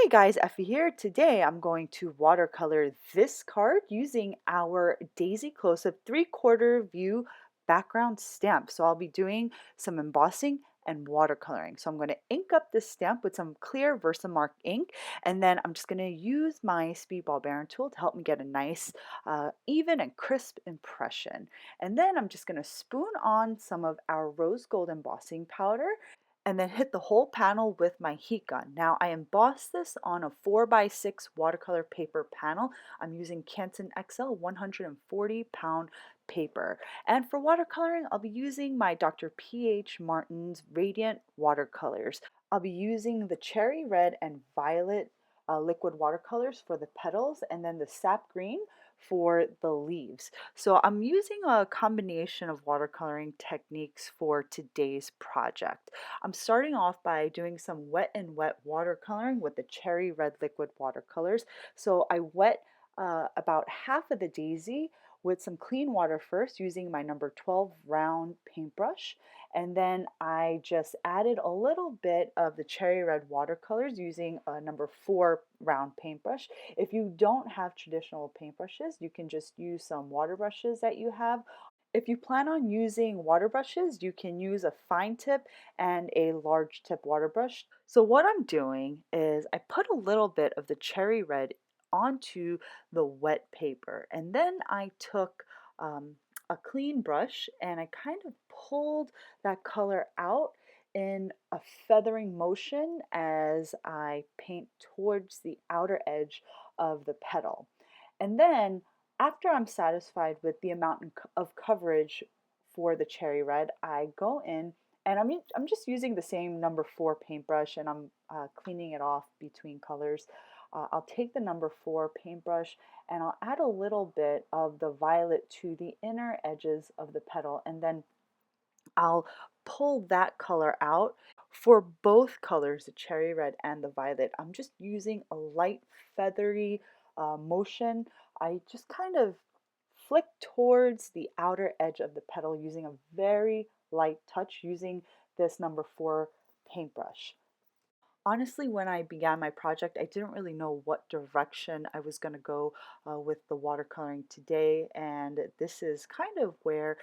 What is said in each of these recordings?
Hey guys, Effie here. Today I'm going to watercolor this card using our Daisy Close-Up 3/4 view background stamp. So I'll be doing some embossing and watercoloring. So I'm going to ink up this stamp with some clear Versamark ink, and then I'm just going to use my Speedball Baren tool to help me get a nice, even and crisp impression. And then I'm just going to spoon on some of our rose gold embossing powder and then hit the whole panel with my heat gun. Now I embossed this on a 4x6 watercolor paper panel. I'm using Canson XL 140-pound paper. And for watercoloring, I'll be using my Dr. P.H. Martin's Radiant Watercolors. I'll be using the cherry red and violet liquid watercolors for the petals, and then the sap green for the leaves. So I'm using a combination of watercoloring techniques for today's project. I'm starting off by doing some wet and wet watercoloring with the cherry red liquid watercolors. So I wet about half of the daisy with some clean water first using my number 12 round paintbrush, and then I just added a little bit of the cherry red watercolors using a number 4 round paintbrush. If you don't have traditional paintbrushes, you can just use some water brushes that you have. If you plan on using water brushes, you can use a fine tip and a large tip water brush. So what I'm doing is I put a little bit of the cherry red onto the wet paper, and then I took a clean brush and I kind of pulled that color out in a feathering motion as I paint towards the outer edge of the petal. And then after I'm satisfied with the amount of coverage for the cherry red, I go in and I'm just using the same number 4 paintbrush, and I'm cleaning it off between colors. I'll take the number 4 paintbrush and I'll add a little bit of the violet to the inner edges of the petal, and then I'll pull that color out. For both colors, the cherry red and the violet, I'm just using a light feathery motion. I just kind of flick towards the outer edge of the petal using a very light touch using this number 4 paintbrush. Honestly, when I began my project, I didn't really know what direction I was going to go with the watercoloring today, and this is kind of where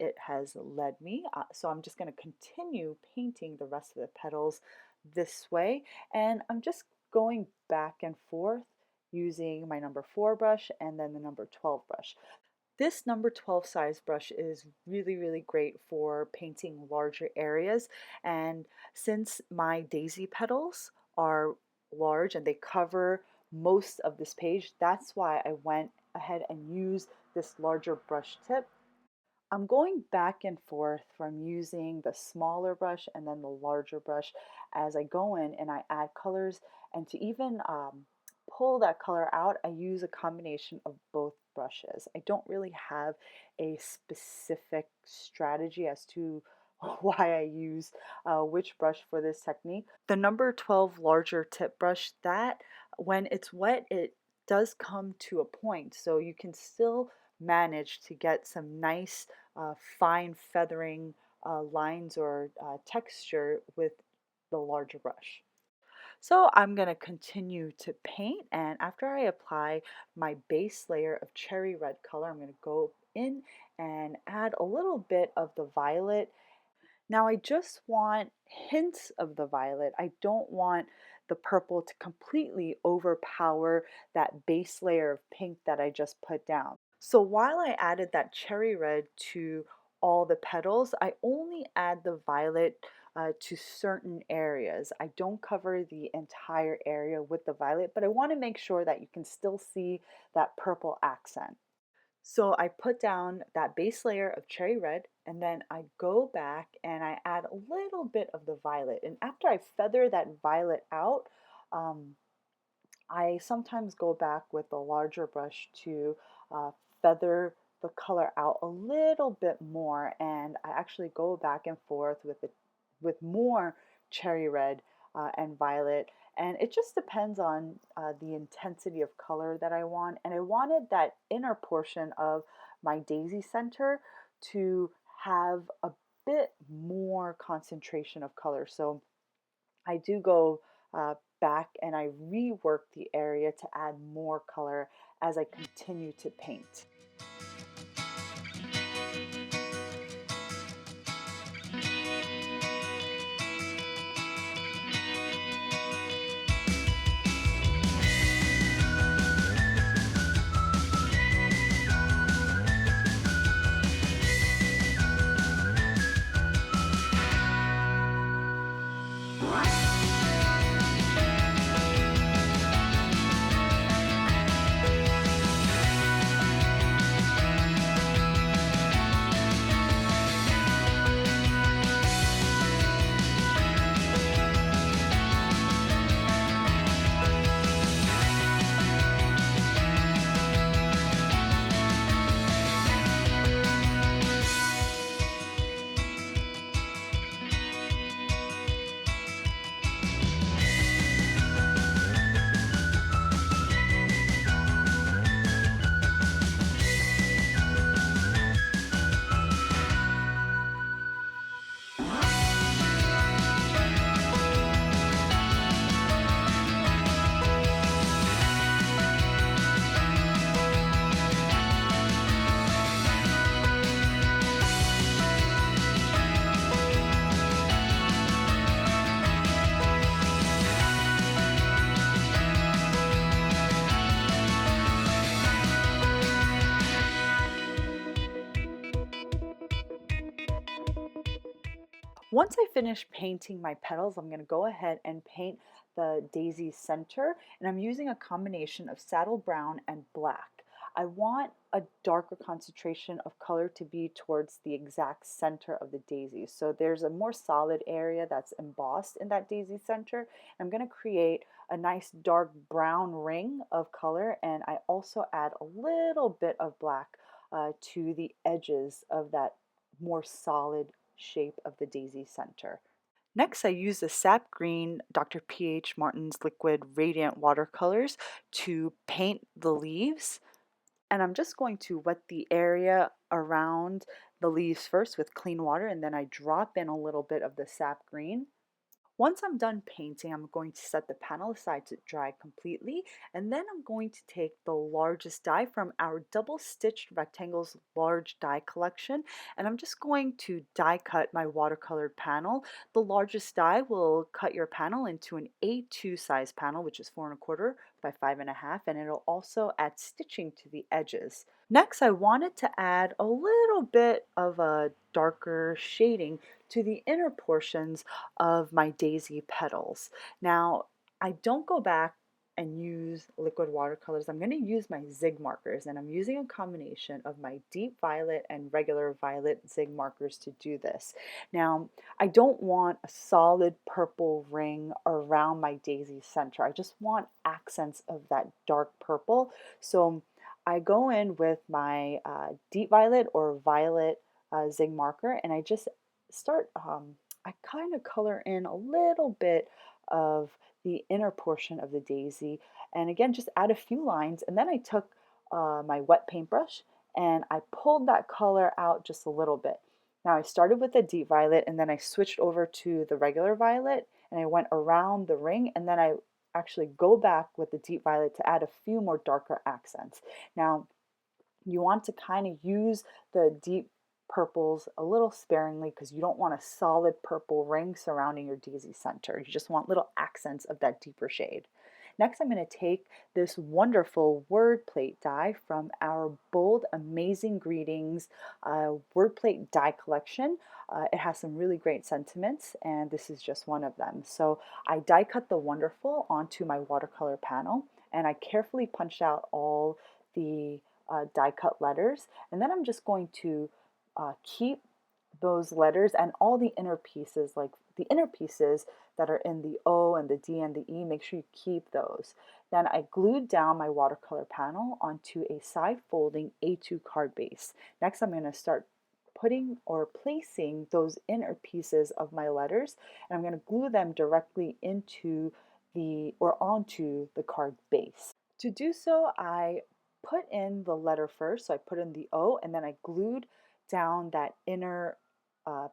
it has led me. So I'm just going to continue painting the rest of the petals this way, and I'm just going back and forth using my number 4 brush and then the number 12 brush. This number 12 size brush is really great for painting larger areas, and since my daisy petals are large and they cover most of this page, that's why I went ahead and used this larger brush tip. I'm going back and forth from using the smaller brush and then the larger brush as I go in and I add colors, and to even pull that color out, I use a combination of both brushes. I don't really have a specific strategy as to why I use which brush for this technique. The number 12 larger tip brush, that when it's wet, it does come to a point, so you can still manage to get some nice fine feathering lines or texture with the larger brush. So I'm going to continue to paint, and after I apply my base layer of cherry red color, I'm going to go in and add a little bit of the violet. Now I just want hints of the violet. I don't want the purple to completely overpower that base layer of pink that I just put down. So while I added that cherry red to all the petals, I only add the violet to certain areas. I don't cover the entire area with the violet, but I want to make sure that you can still see that purple accent. So I put down that base layer of cherry red, and then I go back and I add a little bit of the violet. And after I feather that violet out, um, I sometimes go back with a larger brush to feather the color out a little bit more, and I actually go back and forth with more cherry red and violet, and it just depends on the intensity of color that I want. And I wanted that inner portion of my daisy center to have a bit more concentration of color, so I do go back and I rework the area to add more color as I continue to paint. Once I finish painting my petals, I'm going to go ahead and paint the daisy center, and I'm using a combination of saddle brown and black. I want a darker concentration of color to be towards the exact center of the daisy. So there's a more solid area that's embossed in that daisy center. I'm going to create a nice dark brown ring of color, and I also add a little bit of black to the edges of that more solid shape of the daisy center. Next, I use the sap green Dr. P.H. Martin's liquid radiant watercolors to paint the leaves. And I'm just going to wet the area around the leaves first with clean water, and then I drop in a little bit of the sap green. Once I'm done painting, I'm going to set the panel aside to dry completely, and then I'm going to take the largest die from our double stitched rectangles large die collection, and I'm just going to die cut my watercolored panel. The largest die will cut your panel into an A2 size panel, which is 4¼ by 5½, and it'll also add stitching to the edges. Next, I wanted to add a little bit of a darker shading to the inner portions of my daisy petals. Now, I don't go back and use liquid watercolors. I'm going to use my zig markers, and I'm using a combination of my deep violet and regular violet zig markers to do this. Now, I don't want a solid purple ring around my daisy center. I just want accents of that dark purple. So I go in with my deep violet or violet zig marker, and I just start, I kind of color in a little bit of the inner portion of the daisy, and again, just add a few lines, and then I took my wet paintbrush and I pulled that color out just a little bit. Now I started with the deep violet, and then I switched over to the regular violet, and I went around the ring, and then I actually go back with the deep violet to add a few more darker accents. Now, you want to kind of use the deep purples a little sparingly because you don't want a solid purple ring surrounding your daisy center. You just want little accents of that deeper shade. Next, I'm going to take this wonderful word plate die from our Bold Amazing Greetings word plate die collection. It has some really great sentiments, and this is just one of them. So I die cut the wonderful onto my watercolor panel, and I carefully punched out all the die cut letters, and then I'm just going to keep those letters and all the inner pieces, like the inner pieces that are in the O and the D and the E, make sure you keep those. Then I glued down my watercolor panel onto a side folding A2 card base. Next, I'm going to start putting or placing those inner pieces of my letters, and I'm going to glue them directly into the or onto the card base. To do so, I put in the letter first, so I put in the O, and then I glued down that inner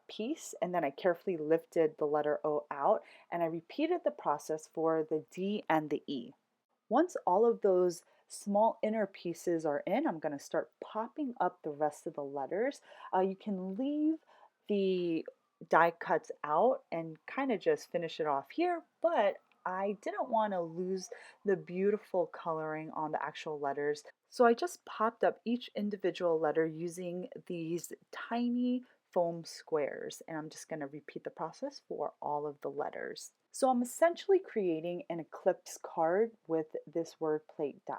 piece, and then I carefully lifted the letter O out, and I repeated the process for the D and the E. Once all of those small inner pieces are in, I'm going to start popping up the rest of the letters. You can leave the die cuts out and kind of just finish it off here, but I didn't want to lose the beautiful coloring on the actual letters. So I just popped up each individual letter using these tiny foam squares, and I'm just going to repeat the process for all of the letters. So I'm essentially creating an eclipse card with this word plate die.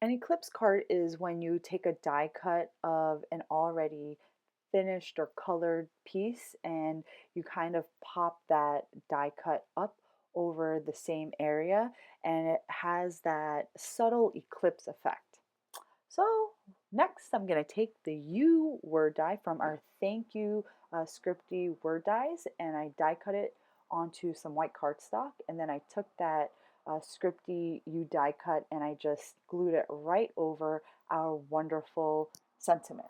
An eclipse card is when you take a die cut of an already finished or colored piece and you kind of pop that die cut up over the same area, and it has that subtle eclipse effect. So next I'm going to take the U word die from our thank you Scripty word dies, and I die cut it onto some white cardstock, and then I took that Scripty U die cut and I just glued it right over our wonderful sentiment.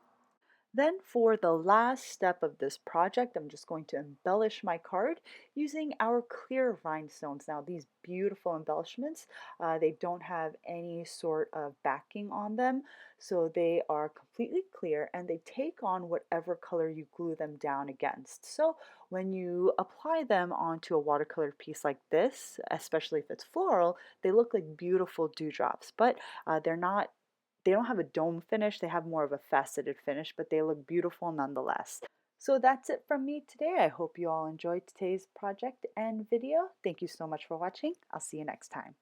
Then for the last step of this project, I'm just going to embellish my card using our clear rhinestones. Now these beautiful embellishments, they don't have any sort of backing on them, so they are completely clear and they take on whatever color you glue them down against. So when you apply them onto a watercolor piece like this, especially if it's floral, they look like beautiful dewdrops, but they don't have a dome finish, they have more of a faceted finish, but they look beautiful nonetheless. So that's it from me today. I hope you all enjoyed today's project and video. Thank you so much for watching. I'll see you next time.